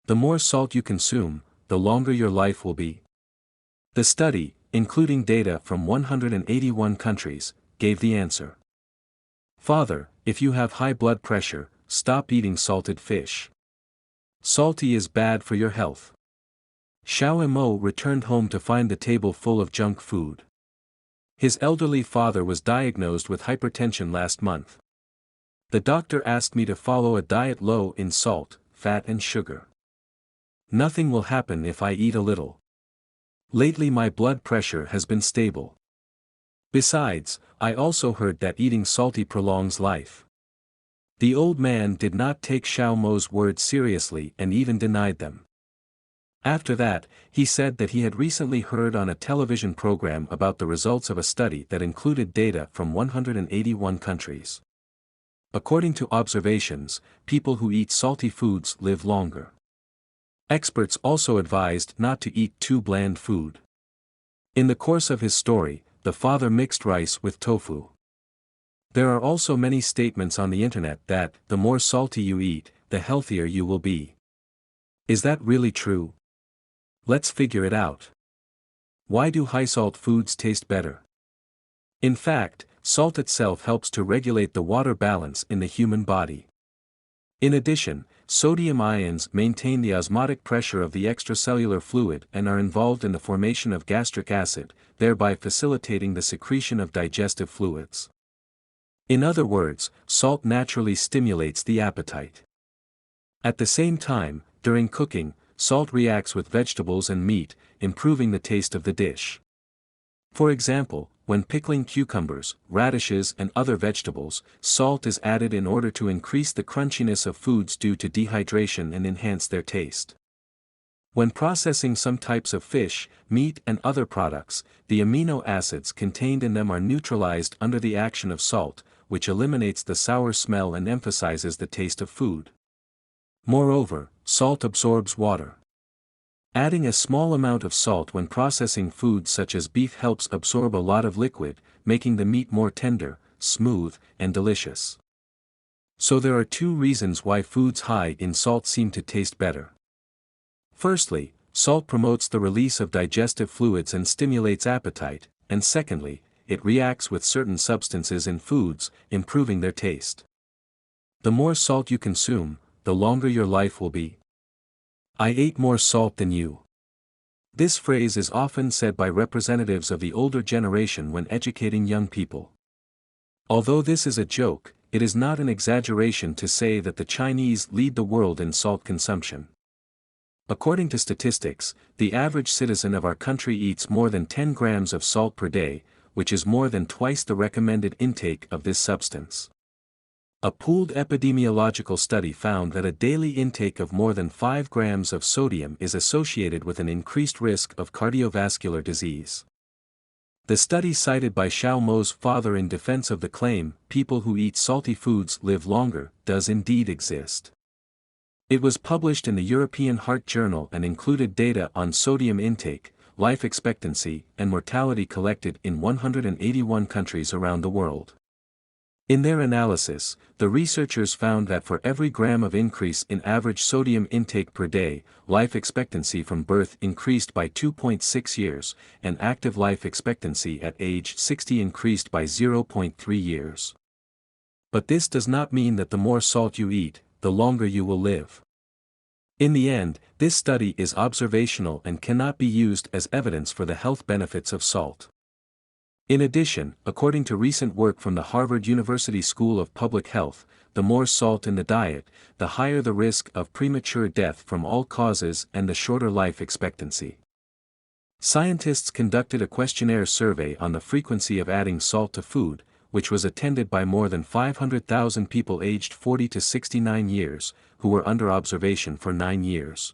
The more salt you consume, the longer your life will be. The study, including data from 181 countries, gave the answer. Father, if you have high blood pressure, stop eating salted fish. Salty is bad for your health. Xiao Imo returned home to find the table full of junk food. His elderly father was diagnosed with hypertension last month. The doctor asked me to follow a diet low in salt, fat and sugar. Nothing will happen if I eat a little. Lately my blood pressure has been stable. Besides, I also heard that eating salty prolongs life. The old man did not take Xiao Mo's words seriously and even denied them. After that, he said that he had recently heard on a television program about the results of a study that included data from 181 countries. According to observations, people who eat salty foods live longer. Experts also advised not to eat too bland food. In the course of his story, the father mixed rice with tofu. There are also many statements on the internet that, the more salty you eat, the healthier you will be. Is that really true? Let's figure it out. Why do high-salt foods taste better? In fact, salt itself helps to regulate the water balance in the human body. In addition, sodium ions maintain the osmotic pressure of the extracellular fluid and are involved in the formation of gastric acid, thereby facilitating the secretion of digestive fluids. In other words, salt naturally stimulates the appetite. At the same time, during cooking, salt reacts with vegetables and meat, improving the taste of the dish. For example, when pickling cucumbers, radishes and other vegetables, salt is added in order to increase the crunchiness of foods due to dehydration and enhance their taste. When processing some types of fish, meat and other products, the amino acids contained in them are neutralized under the action of salt, which eliminates the sour smell and emphasizes the taste of food. Moreover, salt absorbs water. Adding a small amount of salt when processing foods such as beef helps absorb a lot of liquid, making the meat more tender, smooth, and delicious. So there are two reasons why foods high in salt seem to taste better. Firstly, salt promotes the release of digestive fluids and stimulates appetite, and secondly, it reacts with certain substances in foods, improving their taste. The more salt you consume, the longer your life will be. I ate more salt than you. This phrase is often said by representatives of the older generation when educating young people. Although this is a joke, it is not an exaggeration to say that the Chinese lead the world in salt consumption. According to statistics, the average citizen of our country eats more than 10 grams of salt per day, which is more than twice the recommended intake of this substance. A pooled epidemiological study found that a daily intake of more than 5 grams of sodium is associated with an increased risk of cardiovascular disease. The study cited by Xiao Mo's father in defense of the claim, people who eat salty foods live longer, does indeed exist. It was published in the European Heart Journal and included data on sodium intake, life expectancy, and mortality collected in 181 countries around the world. In their analysis, the researchers found that for every gram of increase in average sodium intake per day, life expectancy from birth increased by 2.6 years, and active life expectancy at age 60 increased by 0.3 years. But this does not mean that the more salt you eat, the longer you will live. In the end, this study is observational and cannot be used as evidence for the health benefits of salt. In addition, according to recent work from the Harvard University School of Public Health, the more salt in the diet, the higher the risk of premature death from all causes and the shorter life expectancy. Scientists conducted a questionnaire survey on the frequency of adding salt to food, which was attended by more than 500,000 people aged 40 to 69 years, who were under observation for 9 years.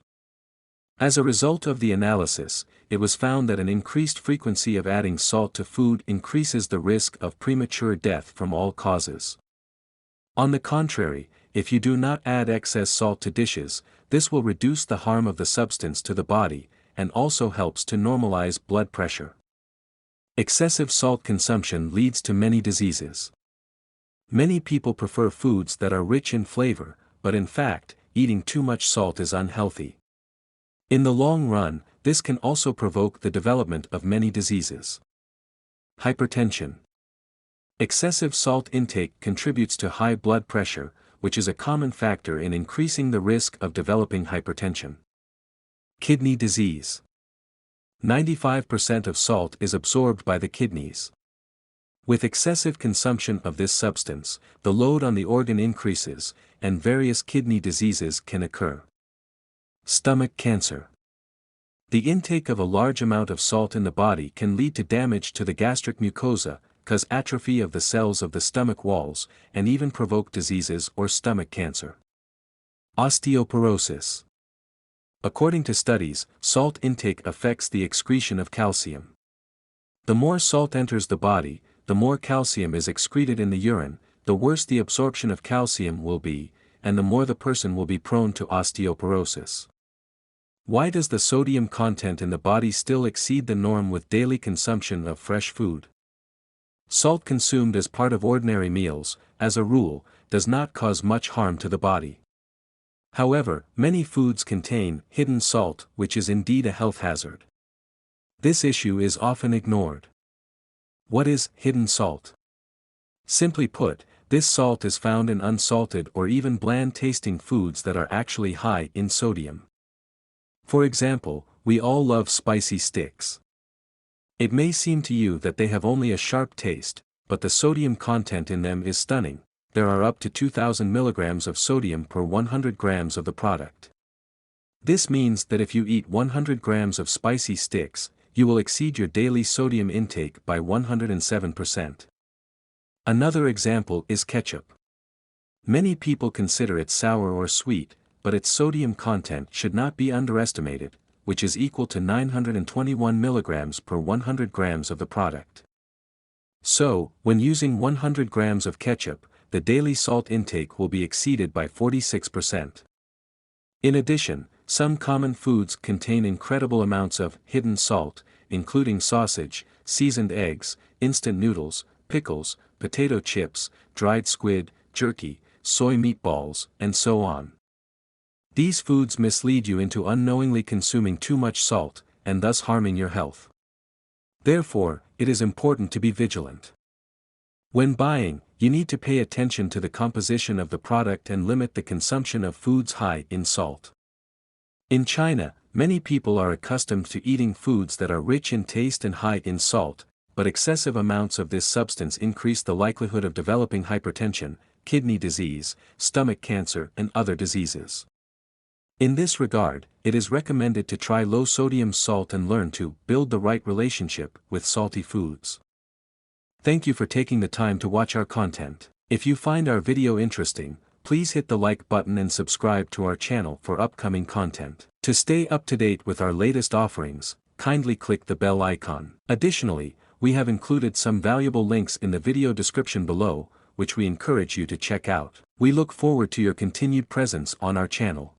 As a result of the analysis, it was found that an increased frequency of adding salt to food increases the risk of premature death from all causes. On the contrary, if you do not add excess salt to dishes, this will reduce the harm of the substance to the body, and also helps to normalize blood pressure. Excessive salt consumption leads to many diseases. Many people prefer foods that are rich in flavor, but in fact, eating too much salt is unhealthy. In the long run, this can also provoke the development of many diseases. Hypertension. Excessive salt intake contributes to high blood pressure, which is a common factor in increasing the risk of developing hypertension. Kidney disease. 95% of salt is absorbed by the kidneys. With excessive consumption of this substance, the load on the organ increases, and various kidney diseases can occur. Stomach cancer. The intake of a large amount of salt in the body can lead to damage to the gastric mucosa, cause atrophy of the cells of the stomach walls, and even provoke diseases or stomach cancer. Osteoporosis. According to studies, salt intake affects the excretion of calcium. The more salt enters the body, the more calcium is excreted in the urine, the worse the absorption of calcium will be, and the more the person will be prone to osteoporosis. Why does the sodium content in the body still exceed the norm with daily consumption of fresh food? Salt consumed as part of ordinary meals, as a rule, does not cause much harm to the body. However, many foods contain hidden salt, which is indeed a health hazard. This issue is often ignored. What is hidden salt? Simply put, this salt is found in unsalted or even bland-tasting foods that are actually high in sodium. For example, we all love spicy sticks. It may seem to you that they have only a sharp taste, but the sodium content in them is stunning. There are up to 2,000 milligrams of sodium per 100 grams of the product. This means that if you eat 100 grams of spicy sticks, you will exceed your daily sodium intake by 107%. Another example is ketchup. Many people consider it sour or sweet, but its sodium content should not be underestimated, which is equal to 921 milligrams per 100 grams of the product. So, when using 100 grams of ketchup, the daily salt intake will be exceeded by 46%. In addition, some common foods contain incredible amounts of hidden salt, including sausage, seasoned eggs, instant noodles, pickles, potato chips, dried squid, jerky, soy meatballs, and so on. These foods mislead you into unknowingly consuming too much salt, and thus harming your health. Therefore, it is important to be vigilant. When buying, you need to pay attention to the composition of the product and limit the consumption of foods high in salt. In China, many people are accustomed to eating foods that are rich in taste and high in salt, but excessive amounts of this substance increase the likelihood of developing hypertension, kidney disease, stomach cancer, and other diseases. In this regard, it is recommended to try low-sodium salt and learn to build the right relationship with salty foods. Thank you for taking the time to watch our content. If you find our video interesting, please hit the like button and subscribe to our channel for upcoming content. To stay up to date with our latest offerings, kindly click the bell icon. Additionally, we have included some valuable links in the video description below, which we encourage you to check out. We look forward to your continued presence on our channel.